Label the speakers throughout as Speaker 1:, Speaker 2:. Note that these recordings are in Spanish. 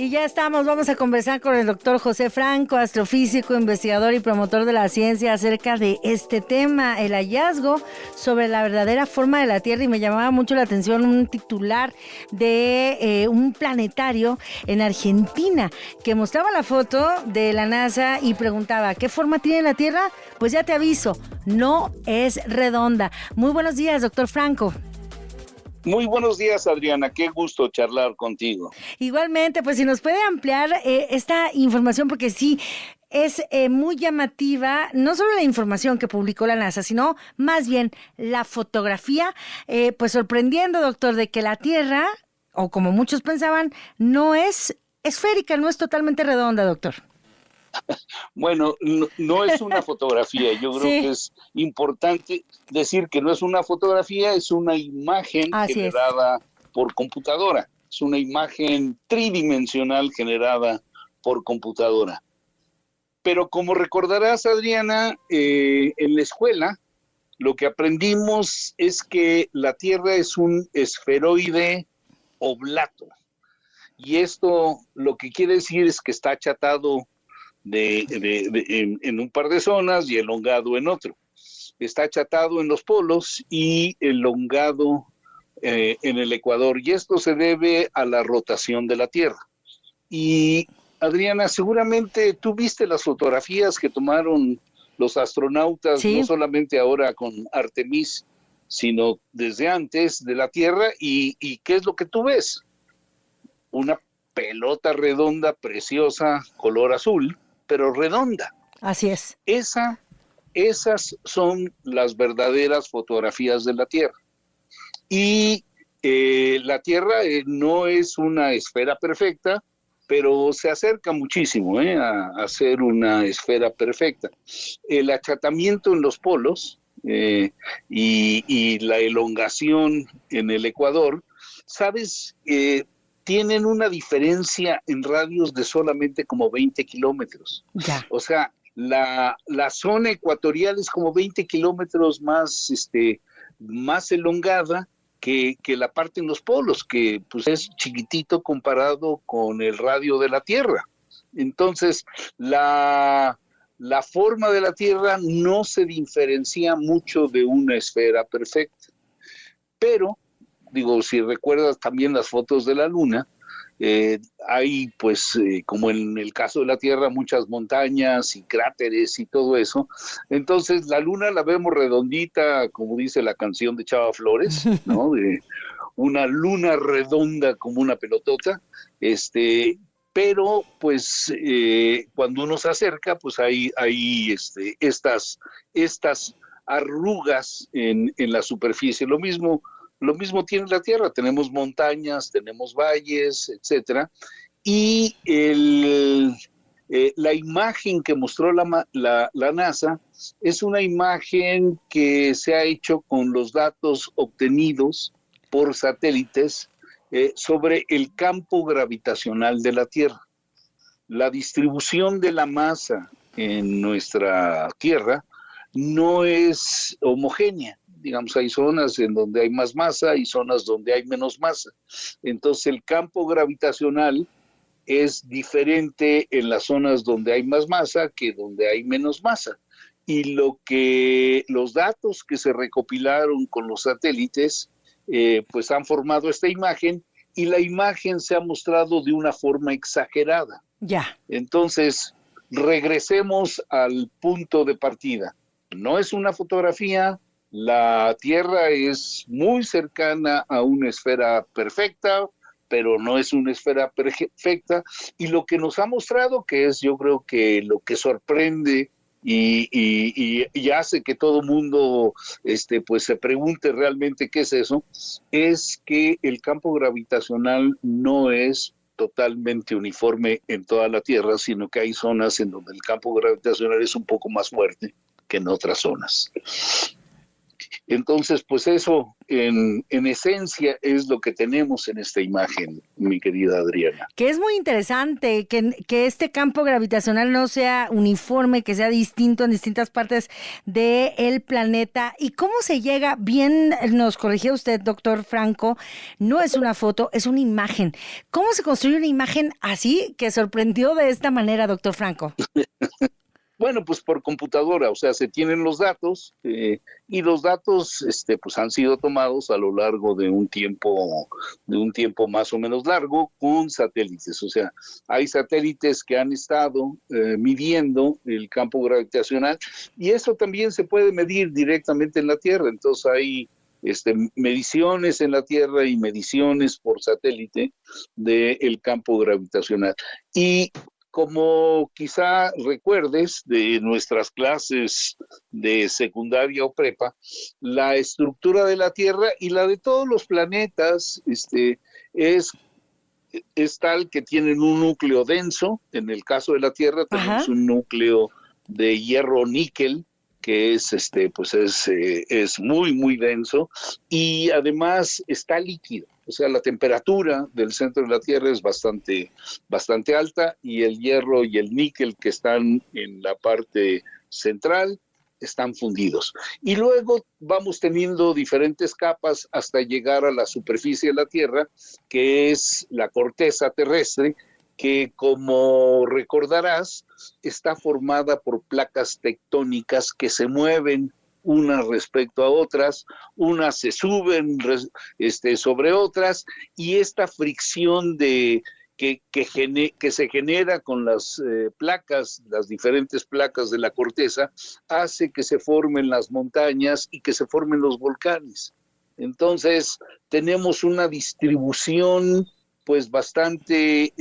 Speaker 1: Y ya estamos, vamos a conversar con el doctor José Franco, astrofísico, investigador y promotor de la ciencia acerca de este tema, el hallazgo sobre la verdadera forma de la Tierra. Y me llamaba mucho la atención un titular de un planetario en Argentina que mostraba la foto de la NASA y preguntaba, ¿qué forma tiene la Tierra? Pues ya te aviso, no es redonda. Muy buenos días, doctor Franco.
Speaker 2: Muy buenos días, Adriana. Qué gusto charlar contigo.
Speaker 1: Igualmente, pues si nos puede ampliar esta información, porque sí es muy llamativa, no solo la información que publicó la NASA, sino más bien la fotografía, pues sorprendiendo, doctor, de que la Tierra, o como muchos pensaban, no es esférica, no es totalmente redonda, doctor.
Speaker 2: Bueno, no es una fotografía. Yo creo que
Speaker 1: Sí,
Speaker 2: es importante decir que no es una fotografía, es una imagen
Speaker 1: así es.
Speaker 2: generada por computadora. Es una imagen tridimensional generada por computadora. Pero como recordarás, Adriana, en la escuela lo que aprendimos es que la Tierra es un esferoide oblato. Y esto lo que quiere decir es que está achatado en un par de zonas y elongado en otro. Está achatado en los polos y elongado en el ecuador. Y esto se debe a la rotación de la Tierra. Y Adriana, seguramente tú viste las fotografías que tomaron los astronautas, no
Speaker 1: Sí,
Speaker 2: solamente ahora con Artemis, sino desde antes de la Tierra. ¿Y qué es lo que tú ves? Una pelota redonda, preciosa, color azul, pero redonda.
Speaker 1: así es.
Speaker 2: Esa, esas son las verdaderas fotografías de la Tierra. Y la Tierra no es una esfera perfecta, pero se acerca muchísimo a ser una esfera perfecta. El achatamiento en los polos y la elongación en el ecuador, ¿sabes? Tienen una diferencia en radios de solamente como 20 kilómetros.
Speaker 1: Ya.
Speaker 2: O sea, la zona ecuatorial es como 20 kilómetros más elongada que la parte en los polos, que pues es chiquitito comparado con el radio de la Tierra. Entonces, la forma de la Tierra no se diferencia mucho de una esfera perfecta. Pero, digo, si recuerdas también las fotos de la Luna, hay, pues, como en el caso de la Tierra, muchas montañas y cráteres y todo eso. Entonces, la Luna la vemos redondita, como dice la canción de Chava Flores, ¿no? De una luna redonda como una pelotota, pero pues cuando uno se acerca, pues hay estas arrugas en la superficie. Lo mismo tiene la Tierra, tenemos montañas, tenemos valles, etcétera, y la imagen que mostró la NASA es una imagen que se ha hecho con los datos obtenidos por satélites sobre el campo gravitacional de la Tierra. La distribución de la masa en nuestra Tierra no es homogénea. Digamos, hay zonas en donde hay más masa y zonas donde hay menos masa. Entonces, el campo gravitacional es diferente en las zonas donde hay más masa que donde hay menos masa. Y los datos que se recopilaron con los satélites, pues han formado esta imagen y la imagen se ha mostrado de una forma exagerada.
Speaker 1: Ya.
Speaker 2: Entonces, regresemos al punto de partida. No es una fotografía, la Tierra es muy cercana a una esfera perfecta, pero no es una esfera perfecta. Y lo que nos ha mostrado, que es yo creo que lo que sorprende y hace que todo mundo pues se pregunte realmente qué es eso, es que el campo gravitacional no es totalmente uniforme en toda la Tierra, sino que hay zonas en donde el campo gravitacional es un poco más fuerte que en otras zonas. Entonces, pues eso en esencia es lo que tenemos en esta imagen, mi querida Adriana.
Speaker 1: Que es muy interesante que este campo gravitacional no sea uniforme, que sea distinto en distintas partes del planeta. ¿Y cómo se llega? Bien, nos corrigió usted, doctor Franco, no es una foto, es una imagen. ¿Cómo se construye una imagen así que sorprendió de esta manera, doctor Franco?
Speaker 2: Bueno, pues por computadora, o sea, se tienen los datos y los datos, pues han sido tomados a lo largo de un tiempo más o menos largo con satélites. O sea, hay satélites que han estado midiendo el campo gravitacional y eso también se puede medir directamente en la Tierra. Entonces hay mediciones en la Tierra y mediciones por satélite del campo gravitacional. Y como quizá recuerdes de nuestras clases de secundaria o prepa, la estructura de la Tierra y la de todos los planetas es, es tal que tienen un núcleo denso. En el caso de la Tierra tenemos un núcleo de hierro níquel que es muy, muy denso y además está líquido. O sea, la temperatura del centro de la Tierra es bastante, bastante alta y el hierro y el níquel que están en la parte central están fundidos. Y luego vamos teniendo diferentes capas hasta llegar a la superficie de la Tierra, que es la corteza terrestre, que como recordarás está formada por placas tectónicas que se mueven unas respecto a otras, unas se suben sobre otras, y esta fricción que se genera con las placas, las diferentes placas de la corteza, hace que se formen las montañas y que se formen los volcanes. Entonces, tenemos una distribución pues bastante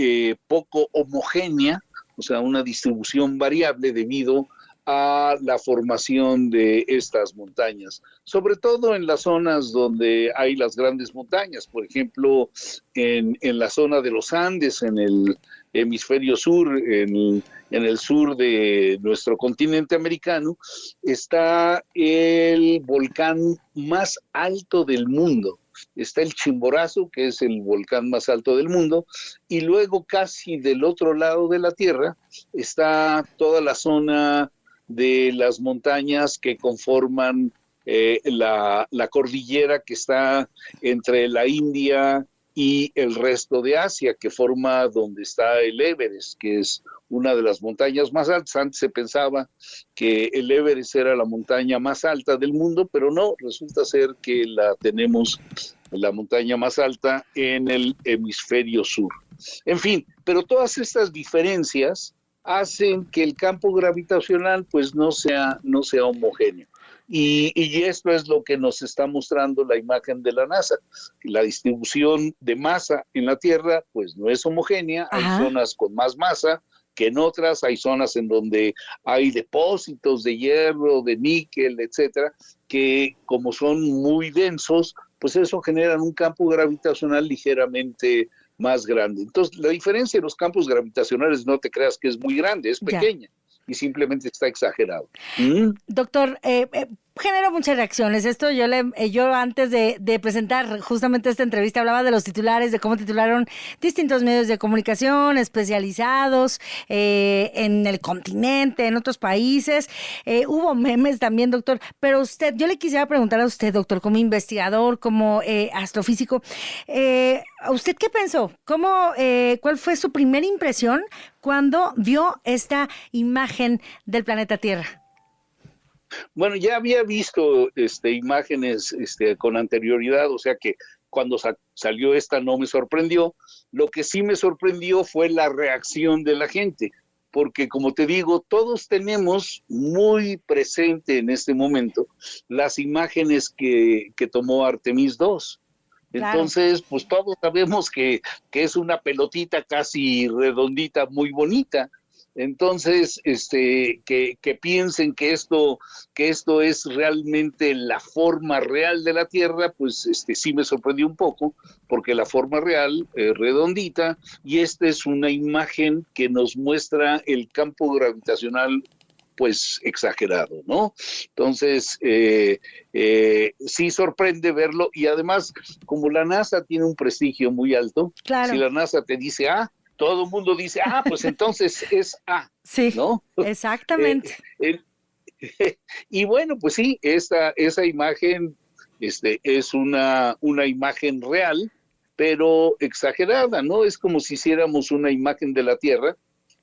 Speaker 2: poco homogénea, o sea, una distribución variable debido a la formación de estas montañas, sobre todo en las zonas donde hay las grandes montañas, por ejemplo, en la zona de los Andes, en el hemisferio sur, en el sur de nuestro continente americano, está el volcán más alto del mundo. Está el Chimborazo, que es el volcán más alto del mundo, y luego casi del otro lado de la Tierra está toda la zona de las montañas que conforman la cordillera que está entre la India y el resto de Asia, que forma donde está el Everest, que es una de las montañas más altas. Antes se pensaba que el Everest era la montaña más alta del mundo, pero no, resulta ser que la tenemos, la montaña más alta, en el hemisferio sur. En fin, pero todas estas diferencias hacen que el campo gravitacional pues no sea homogéneo. Y esto es lo que nos está mostrando la imagen de la NASA. La distribución de masa en la Tierra pues no es homogénea. Hay zonas con más masa que en otras, hay zonas en donde hay depósitos de hierro, de níquel, etcétera, que como son muy densos, pues eso genera un campo gravitacional ligeramente más grande. Entonces, la diferencia en los campos gravitacionales, no te creas que es muy grande, es pequeña y simplemente está exagerado.
Speaker 1: Doctor, generó muchas reacciones. Esto yo antes de presentar justamente esta entrevista hablaba de los titulares, de cómo titularon distintos medios de comunicación especializados en el continente, en otros países. Hubo memes también, doctor. Pero yo le quisiera preguntar a usted, doctor, como investigador, como astrofísico, ¿a usted qué pensó? ¿Cuál fue su primera impresión cuando vio esta imagen del planeta Tierra?
Speaker 2: Bueno, ya había visto imágenes con anterioridad, o sea que cuando salió esta no me sorprendió. Lo que sí me sorprendió fue la reacción de la gente, porque como te digo, todos tenemos muy presente en este momento las imágenes que tomó Artemis 2. Entonces, pues todos sabemos que es una pelotita casi redondita, muy bonita. Entonces, que piensen que esto es realmente la forma real de la Tierra, pues sí me sorprendió un poco, porque la forma real es redondita, y esta es una imagen que nos muestra el campo gravitacional pues exagerado, ¿no? Entonces, sí sorprende verlo, y además, como la NASA tiene un prestigio muy alto,
Speaker 1: Claro.
Speaker 2: si la NASA te dice A, todo el mundo dice, pues entonces es A,
Speaker 1: Sí,
Speaker 2: ¿no?
Speaker 1: exactamente.
Speaker 2: Y bueno, pues sí, esa imagen es una imagen real, pero exagerada, ¿no? Es como si hiciéramos una imagen de la Tierra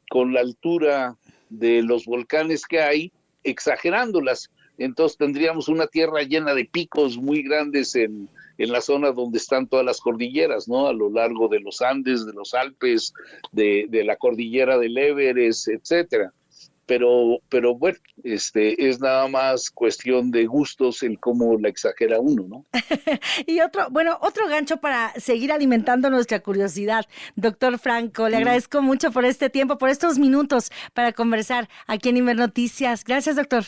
Speaker 2: con la altura de los volcanes que hay, exagerándolas. Entonces tendríamos una Tierra llena de picos muy grandes en la zona donde están todas las cordilleras, ¿no? A lo largo de los Andes, de los Alpes, de la cordillera del Everest, etcétera. Pero bueno, es nada más cuestión de gustos el cómo la exagera uno, ¿no?
Speaker 1: Y otro gancho para seguir alimentando nuestra curiosidad. Doctor Franco, le agradezco mucho por este tiempo, por estos minutos para conversar aquí en Imer Noticias. Gracias, doctor.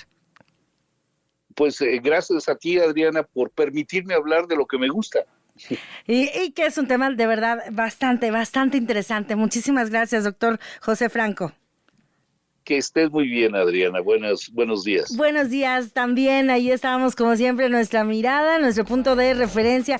Speaker 2: Pues gracias a ti, Adriana, por permitirme hablar de lo que me gusta.
Speaker 1: Y que es un tema de verdad bastante interesante. Muchísimas gracias, doctor José Franco.
Speaker 2: Que estés muy bien, Adriana. Buenos días.
Speaker 1: Buenos días también. Ahí estábamos, como siempre, nuestra mirada, nuestro punto de referencia.